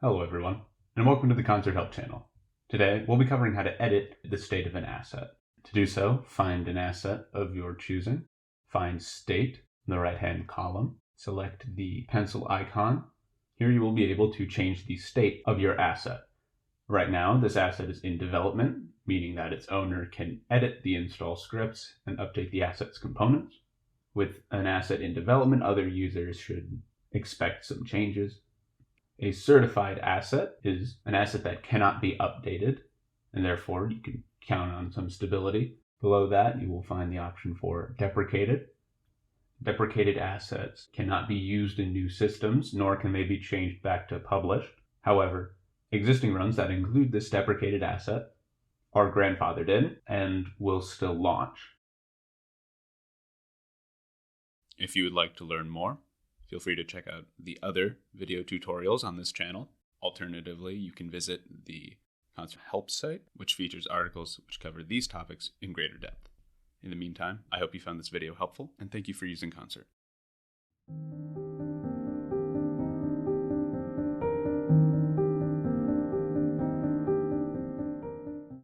Hello everyone, and welcome to the Concert Help channel. Today, we'll be covering how to edit the state of an asset. To do so, find an asset of your choosing, find State in the right-hand column, select the pencil icon. Here you will be able to change the state of your asset. Right now, this asset is in development, meaning that its owner can edit the install scripts and update the asset's components. With an asset in development, other users should expect some changes. A certified asset is an asset that cannot be updated, and therefore you can count on some stability. Below that, you will find the option for deprecated. Deprecated assets cannot be used in new systems, nor can they be changed back to published. However, existing runs that include this deprecated asset are grandfathered in and will still launch. If you would like to learn more, feel free to check out the other video tutorials on this channel. Alternatively, you can visit the CONS3RT Help site, which features articles which cover these topics in greater depth. In the meantime, I hope you found this video helpful, and thank you for using CONS3RT.